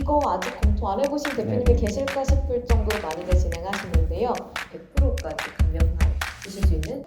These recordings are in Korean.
이거 아직 검토 안 해보신 대표님이 네. 계실까 싶을 정도로 많이들 진행하시는데요. 100%까지 감면 받으실 수 있는.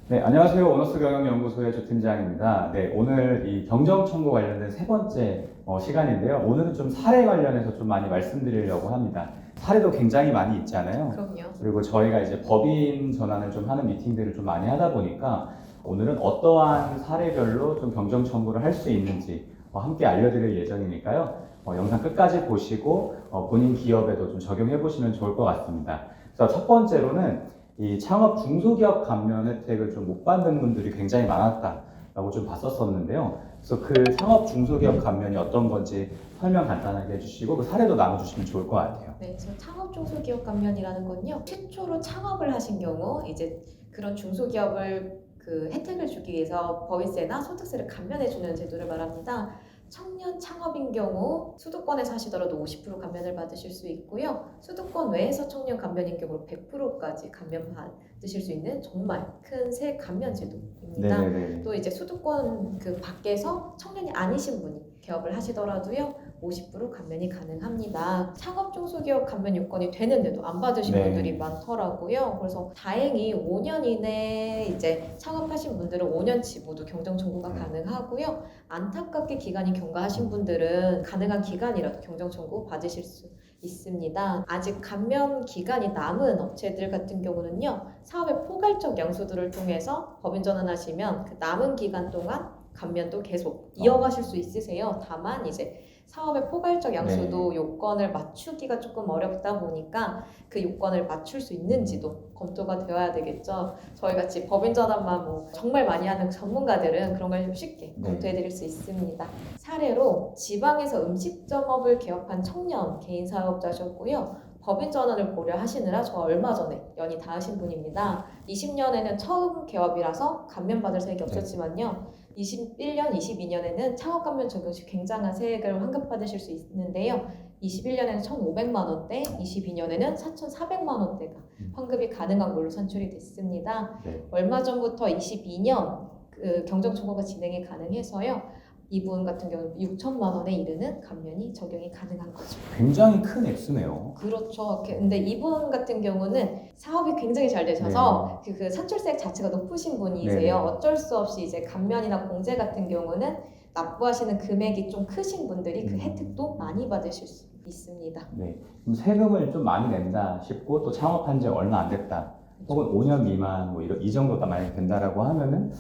네, 안녕하세요. 오너스 경영연구소의 조 팀장입니다. 네, 오늘 이 경정 청구 관련된 세 번째 시간인데요. 오늘은 좀 사례 관련해서 좀 많이 말씀드리려고 합니다. 사례도 굉장히 많이 있잖아요. 그럼요. 그리고 저희가 이제 법인 전환을 좀 하는 미팅들을 좀 많이 하다 보니까 오늘은 어떠한 사례별로 좀 경정 청구를 할 수 있는지 함께 알려드릴 예정이니까요. 영상 끝까지 보시고 본인 기업에도 좀 적용해 보시면 좋을 것 같습니다. 그래서 첫 번째로는 이 창업 중소기업 감면 혜택을 좀 못 받는 분들이 굉장히 많았다라고 좀 봤었었는데요. 그래서 그 창업 중소기업 감면이 어떤 건지 설명 간단하게 해주시고 그 사례도 나눠주시면 좋을 것 같아요. 네, 지금 창업 중소기업 감면이라는 건요. 최초로 창업을 하신 경우 이제 그런 중소기업을 그 혜택을 주기 위해서 법인세나 소득세를 감면해주는 제도를 말합니다. 청년 창업인 경우 수도권에서 하시더라도 50% 감면을 받으실 수 있고요. 수도권 외에서 청년 감면인 경우 100%까지 감면 받으실 수 있는 정말 큰 세 감면 제도입니다. 네네네. 또 이제 수도권 그 밖에서 청년이 아니신 분이 개업을 하시더라도요. 50% 감면이 가능합니다. 창업 중소기업 감면 요건이 되는데도 안 받으신 네. 분들이 많더라고요. 그래서 다행히 5년 이내에 이제 창업하신 분들은 5년치 모두 경정 청구가 네. 가능하고요. 안타깝게 기간이 경과하신 분들은 가능한 기간이라도 경정 청구 받으실 수 있습니다. 아직 감면 기간이 남은 업체들 같은 경우는요. 사업의 포괄적 양수들을 통해서 법인 전환하시면 그 남은 기간 동안 감면도 계속 이어가실 수 있으세요. 다만 이제 사업의 포괄적 양수도 네. 요건을 맞추기가 조금 어렵다 보니까 그 요건을 맞출 수 있는지도 검토가 되어야 되겠죠. 저희 같이 법인 전환만 뭐 정말 많이 하는 전문가들은 그런 걸 좀 쉽게 네. 검토해 드릴 수 있습니다. 사례로 지방에서 음식점업을 개업한 청년 개인 사업자셨고요. 법인 전환을 고려하시느라 저 얼마 전에 연이 닿으신 분입니다. 20년에는 처음 개업이라서 감면받을 세액이 없었지만요. 21년, 22년에는 창업 감면 적용 시 굉장한 세액을 환급받으실 수 있는데요. 21년에는 1,500만 원대, 22년에는 4,400만 원대가 환급이 가능한 걸로 산출이 됐습니다. 네. 얼마 전부터 22년 그 경정 청구가 진행이 가능해서요. 이분 같은 경우는 6천만 원에 이르는 감면이 적용이 가능한 거죠. 굉장히 큰 액수네요. 그렇죠. 근데 이분 같은 경우는 사업이 굉장히 잘 되셔서 그 산출세액 자체가 높으신 분이세요. 네네. 어쩔 수 없이 이제 감면이나 공제 같은 경우는 납부하시는 금액이 좀 크신 분들이 그 혜택도 많이 받으실 수 있습니다. 네. 그럼 세금을 좀 많이 낸다 싶고 또 창업한 지 얼마 안 됐다. 혹은 5년 미만 뭐 이 정도가 만약 된다라고 하면은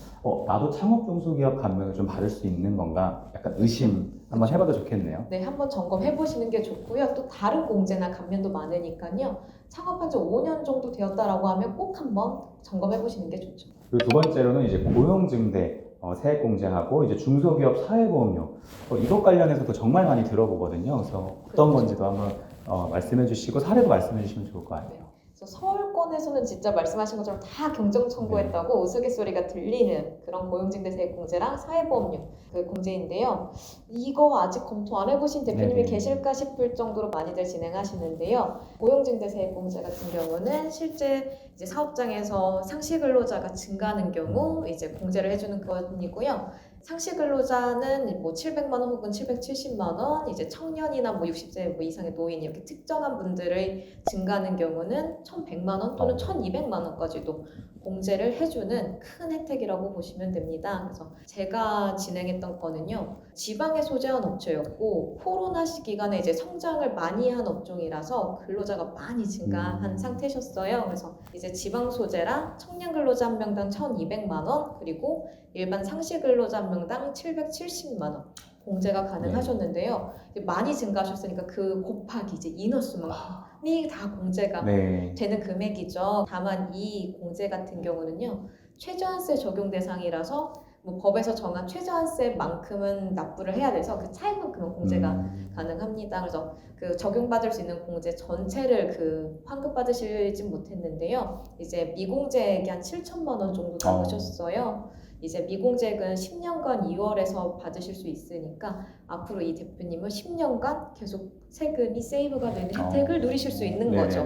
나도 창업 중소기업 감면을 좀 받을 수 있는 건가? 약간 의심 한번 해봐도 좋겠네요. 네, 한번 점검해 보시는 게 좋고요. 또 다른 공제나 감면도 많으니까요. 창업한 지 5년 정도 되었다라고 하면 꼭 한번 점검해 보시는 게 좋죠. 그리고 두 번째로는 이제 고용증대 세액 공제하고 이제 중소기업 사회보험료 이것 관련해서도 정말 많이 들어보거든요. 그래서 어떤 건지도 한번 말씀해 주시고 사례도 말씀해 주시면 좋을 것 같아요. 그래서 서울권에서는 진짜 말씀하신 것처럼 다 경정 청구했다고 우스갯소리가 들리는 그런 고용증대세액 공제랑 사회보험료 그 공제인데요. 이거 아직 검토 안 해보신 대표님이 네네. 계실까 싶을 정도로 많이들 진행하시는데요. 고용증대세액 공제 같은 경우는 실제 이제 사업장에서 상시 근로자가 증가하는 경우 이제 공제를 해주는 건이고요. 상시 근로자는 뭐 700만 원 혹은 770만 원, 이제 청년이나 뭐 60세 뭐 이상의 노인 이렇게 특정한 분들의 증가하는 경우는 1,100만 원 또는 1,200만 원까지도 공제를 해주는 큰 혜택이라고 보시면 됩니다. 그래서 제가 진행했던 거는요, 지방에 소재한 업체였고 코로나 시기간에 이제 성장을 많이 한 업종이라서 근로자가 많이 증가한 상태셨어요. 그래서 이제 지방 소재라 청년 근로자 한 명당 1,200만 원, 그리고 일반 상시 근로자 한 명당 770만 원 공제가 가능하셨는데요. 많이 증가하셨으니까 그 곱하기 이제 인원수만큼이 다 공제가 되는 금액이죠. 다만 이 공제 같은 경우는요. 최저한세 적용 대상이라서 뭐 법에서 정한 최저한세만큼은 납부를 해야 돼서 그 차액만큼은 공제가 가능합니다. 그래서 그 적용받을 수 있는 공제 전체를 그 환급받으시진 못했는데요. 이제 미공제액이 한 7천만 원 정도 남으셨어요. 이제 미공제액은 10년간 2월에서 받으실 수 있으니까 앞으로 이 대표님은 10년간 계속 세금이 세이브가 되는 혜택을 누리실 수 있는 거죠.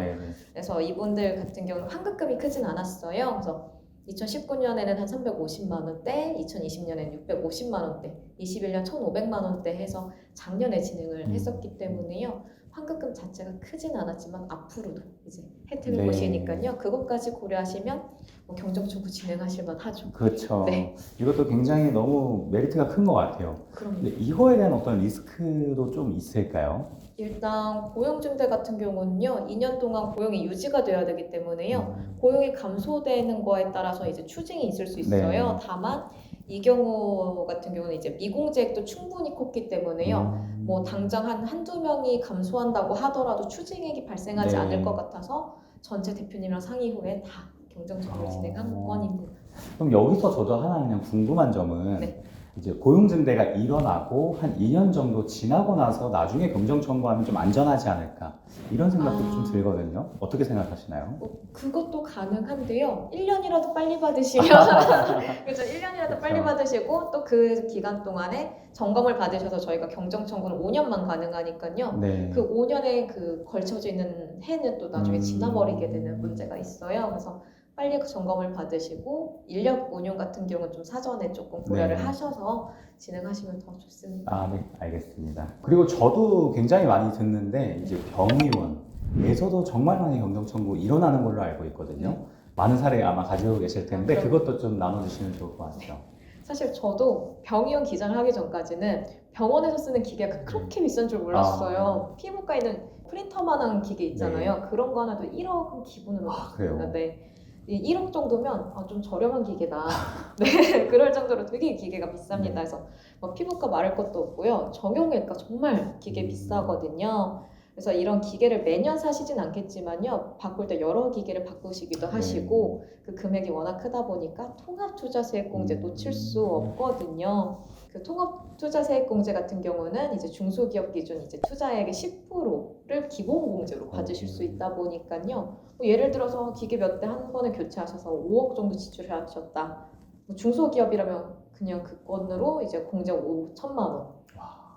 그래서 이분들 같은 경우는 환급금이 크진 않았어요. 그래서 2019년에는 한 350만 원대, 2020년에는 650만 원대, 21년 1,500만 원대 해서 작년에 진행을 했었기 때문에요. 환급금 자체가 크진 않았지만 앞으로도 이제 혜택을 네. 보시니까요. 그것까지 고려하시면 뭐 경정청구 진행하실 만하죠. 그렇죠. 네. 이것도 굉장히 너무 메리트가 큰 것 같아요. 근데 그럼 이거에 대한 어떤 리스크도 좀 있을까요? 일단 고용중대 같은 경우는요, 2년 동안 고용이 유지가 돼야 되기 때문에요. 음, 고용이 감소되는 거에 따라서 이제 추징이 있을 수 있어요. 네. 다만 이 경우 같은 경우는 이제 미공제액도 충분히 컸기 때문에요. 뭐 당장 한두 명이 감소한다고 하더라도 추징액이 발생하지 네. 않을 것 같아서 전체 대표님이랑 상의 후에 다 경정청구를 진행한 건입니다. 그럼 여기서 저도 하나 그냥 궁금한 점은 네. 이제 고용증대가 일어나고 한 2년 정도 지나고 나서 나중에 경정 청구하면 좀 안전하지 않을까 이런 생각도 좀 들거든요. 어떻게 생각하시나요? 그것도 가능한데요. 1년이라도 빨리 받으시면 그렇죠. 1년이라도 빨리 그렇죠. 받으시고 또 그 기간 동안에 점검을 받으셔서 저희가 경정 청구는 5년만 가능하니까요. 네. 그 5년에 그 걸쳐져 있는 해는 또 나중에 지나버리게 되는 문제가 있어요. 그래서 빨리 그 점검을 받으시고 인력 운용 같은 경우는 좀 사전에 조금 고려를 네. 하셔서 진행하시면 더 좋습니다. 아, 네, 알겠습니다. 그리고 저도 굉장히 많이 듣는데 이제 병의원에서도 정말 많이 경정 청구 일어나는 걸로 알고 있거든요. 많은 사례 아마 가지고 계실 텐데 그럼- 그것도 좀 나눠주시면 좋을 것 같아요. 사실 저도 병의원 기장을 하기 전까지는 병원에서 쓰는 기계가 그렇게 비싼 줄 몰랐어요. 피부과에는 프린터만한 기계 있잖아요. 그런 거 하나도 1억은 기본으로 그래요? 받는데 1억 정도면 좀 저렴한 기계다. 네, 그럴 정도로 되게 기계가 비쌉니다. 그래서 뭐 피부과 말할 것도 없고요. 정형외과 정말 기계 비싸거든요. 그래서 이런 기계를 매년 사시진 않겠지만요. 바꿀 때 여러 기계를 바꾸시기도 하시고 그 금액이 워낙 크다 보니까 통합투자세액공제 놓칠 수 없거든요. 그 통합투자세액공제 같은 경우는 이제 중소기업 기준 이제 투자액의 10%를 기본공제로 받으실 수 있다 보니까요. 뭐 예를 들어서 기계 몇 대 한 번에 교체하셔서 5억 정도 지출하셨다. 뭐 중소기업이라면 그냥 그 건으로 이제 공제 5천만 원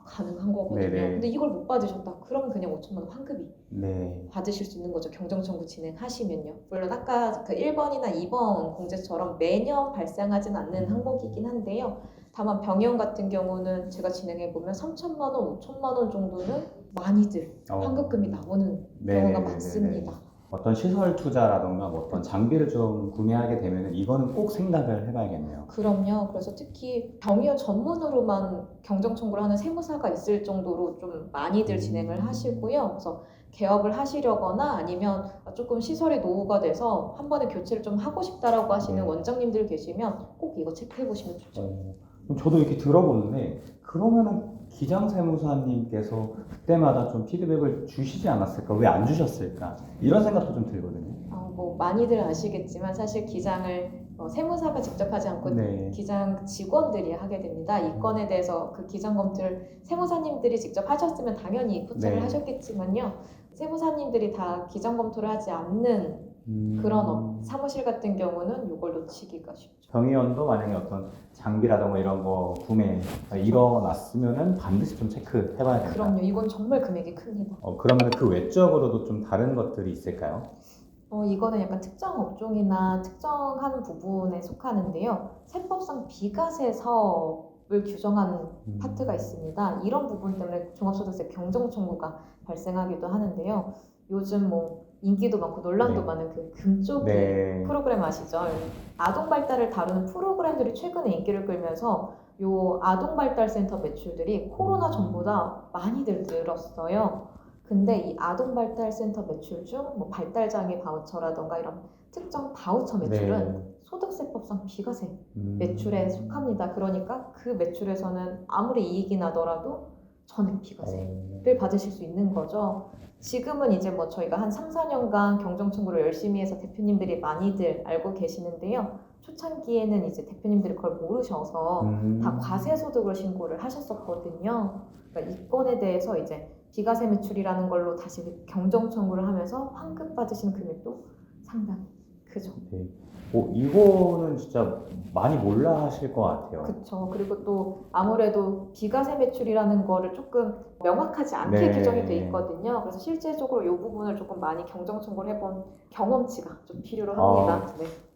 가능한 거거든요. 네네. 근데 이걸 못 받으셨다. 그러면 그냥 5천만 원 환급이 네. 받으실 수 있는 거죠. 경정청구 진행하시면요. 물론 아까 그 1번이나 2번 공제처럼 매년 발생하진 않는 항목이긴 한데요. 다만 병영 같은 경우는 제가 진행해보면 3천만 원, 5천만 원 정도는 많이들 환급금이 나오는 경우가 많습니다. 어떤 시설 투자라던가 뭐 어떤 장비를 좀 구매하게 되면 이거는 꼭 생각을 해봐야겠네요. 그럼요. 그래서 특히 병의원 전문으로만 경정 청구를 하는 세무사가 있을 정도로 좀 많이들 진행을 하시고요. 그래서 개업을 하시려거나 아니면 조금 시설이 노후가 돼서 한 번에 교체를 좀 하고 싶다라고 하시는 원장님들 계시면 꼭 이거 체크해 보시면 좋죠. 그럼 저도 이렇게 들어보는데 그러면은 기장세무사님께서 그때마다 좀 피드백을 주시지 않았을까? 왜 안 주셨을까? 이런 생각도 좀 들거든요. 뭐 많이들 아시겠지만 사실 기장을 세무사가 직접 하지 않고 기장 직원들이 하게 됩니다. 이 건에 대해서 그 기장 검토를 세무사님들이 직접 하셨으면 당연히 포착을 하셨겠지만요. 세무사님들이 다 기장 검토를 하지 않는 그런 사무실 같은 경우는 이걸 놓치기가 쉽죠. 병의원도 만약에 어떤 장비라던가 이런 거 구매 일어났으면은 반드시 좀 체크해봐야 된다. 그럼요. 이건 정말 금액이 큽니다. 그러면 그 외적으로도 좀 다른 것들이 있을까요? 이거는 약간 특정 업종이나 특정한 부분에 속하는데요. 세법상 비과세 사업을 규정한 파트가 있습니다. 이런 부분 때문에 종합소득세 경정 청구가 발생하기도 하는데요. 요즘 뭐 인기도 많고 논란도 많은 그 금쪽이 프로그램 아시죠? 아동 발달을 다루는 프로그램들이 최근에 인기를 끌면서 요 아동 발달 센터 매출들이 코로나 전보다 많이들 늘었어요. 근데 이 아동 발달 센터 매출 중 뭐 발달 장애 바우처라던가 이런 특정 바우처 매출은 소득세법상 비과세 매출에 속합니다. 그러니까 그 매출에서는 아무리 이익이 나더라도 전액 비과세를 받으실 수 있는 거죠. 지금은 이제 뭐 저희가 한 3, 4년간 경정 청구를 열심히 해서 대표님들이 많이들 알고 계시는데요. 초창기에는 이제 대표님들이 그걸 모르셔서 다 과세 소득을 신고를 하셨었거든요. 그러니까 이 건에 대해서 이제 비과세 매출이라는 걸로 다시 경정 청구를 하면서 환급 받으시는 금액도 상당히 크죠. 이거는 진짜 많이 몰라 하실 것 같아요. 그렇죠. 그리고 또 아무래도 비과세 매출이라는 거를 조금 명확하지 않게 규정이 돼 있거든요. 그래서 실제적으로 이 부분을 조금 많이 경정 청구를 해본 경험치가 좀 필요로 합니다.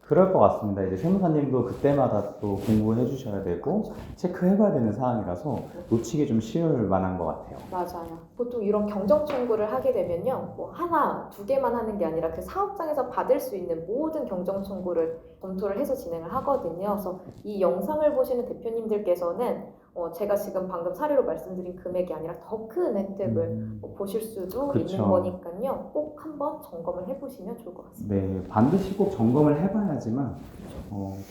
그럴 것 같습니다. 이제 세무사님도 그때마다 또 공부해 주셔야 되고 체크해봐야 되는 사항이라서 놓치기 좀 쉬울 만한 것 같아요. 맞아요. 보통 이런 경정 청구를 하게 되면요, 뭐 하나, 두 개만 하는 게 아니라 그 사업장에서 받을 수 있는 모든 경정 청구를 검토를 해서 진행을 하거든요. 그래서 이 영상을 보시는 대표님들께서는 제가 지금 방금 사례로 말씀드린 금액이 아니라 더 큰 혜택을 보실 수도 그쵸. 있는 거니까요. 꼭 한번 점검을 해보시면 좋을 것 같습니다. 네, 반드시 꼭 점검을 해봐야지만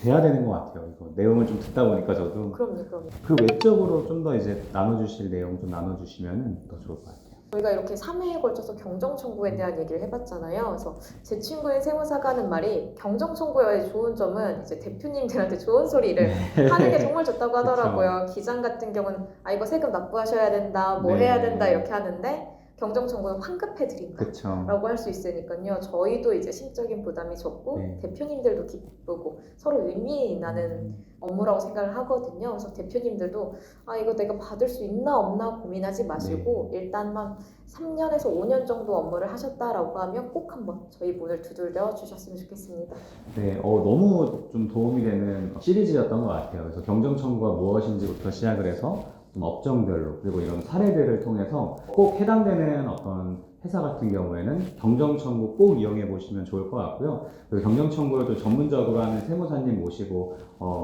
돼야 되는 것 같아요. 이거 내용을 좀 듣다 보니까 저도 그럼요. 그 외적으로 좀 더 이제 나눠주실 내용 좀 나눠주시면 더 좋을 것 같아요. 저희가 이렇게 3회에 걸쳐서 경정 청구에 대한 얘기를 해봤잖아요. 그래서 제 친구인 세무사가 하는 말이 경정 청구의 좋은 점은 이제 대표님들한테 좋은 소리를 하는 게 정말 좋다고 하더라고요. 기장 같은 경우는 이거 세금 납부하셔야 된다, 뭐 네. 해야 된다 이렇게 하는데 경정 청구는 환급해 드린다. 그렇죠. 라고 할 수 있으니까요. 저희도 이제 심적인 부담이 적고 네. 대표님들도 기쁘고 서로 의미 나는 업무라고 생각을 하거든요. 그래서 대표님들도 이거 내가 받을 수 있나 없나 고민하지 마시고 일단만 3년에서 5년 정도 업무를 하셨다라고 하면 꼭 한번 저희 문을 두들겨 주셨으면 좋겠습니다. 네, 너무 좀 도움이 되는 시리즈였던 것 같아요. 그래서 경정 청구가 무엇인지부터 시작을 해서 좀 업종별로 그리고 이런 사례들을 통해서 꼭 해당되는 어떤 회사 같은 경우에는 경정 청구 꼭 이용해 보시면 좋을 것 같고요. 그리고 경정 청구를 또 전문적으로 하는 세무사님 모시고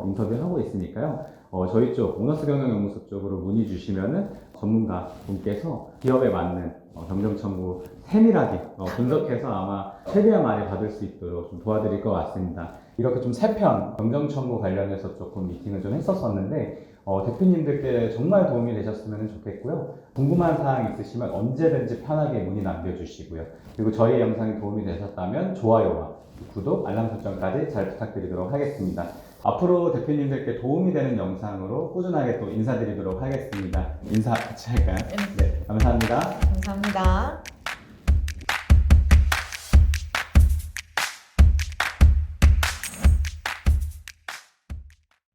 인터뷰하고 있으니까요. 저희 쪽 보너스 경영연구소 쪽으로 문의 주시면은 전문가 분께서 기업에 맞는 경정 청구 세밀하게 분석해서 아마 최대한 많이 받을 수 있도록 좀 도와드릴 것 같습니다. 이렇게 좀 3편 경정 청구 관련해서 조금 미팅을 좀 했었었는데 대표님들께 정말 도움이 되셨으면 좋겠고요. 궁금한 사항 있으시면 언제든지 편하게 문의 남겨주시고요. 그리고 저희 영상이 도움이 되셨다면 좋아요와 구독, 알람 설정까지 잘 부탁드리도록 하겠습니다. 앞으로 대표님들께 도움이 되는 영상으로 꾸준하게 또 인사드리도록 하겠습니다. 인사 같이 할까요? 네, 감사합니다. 감사합니다.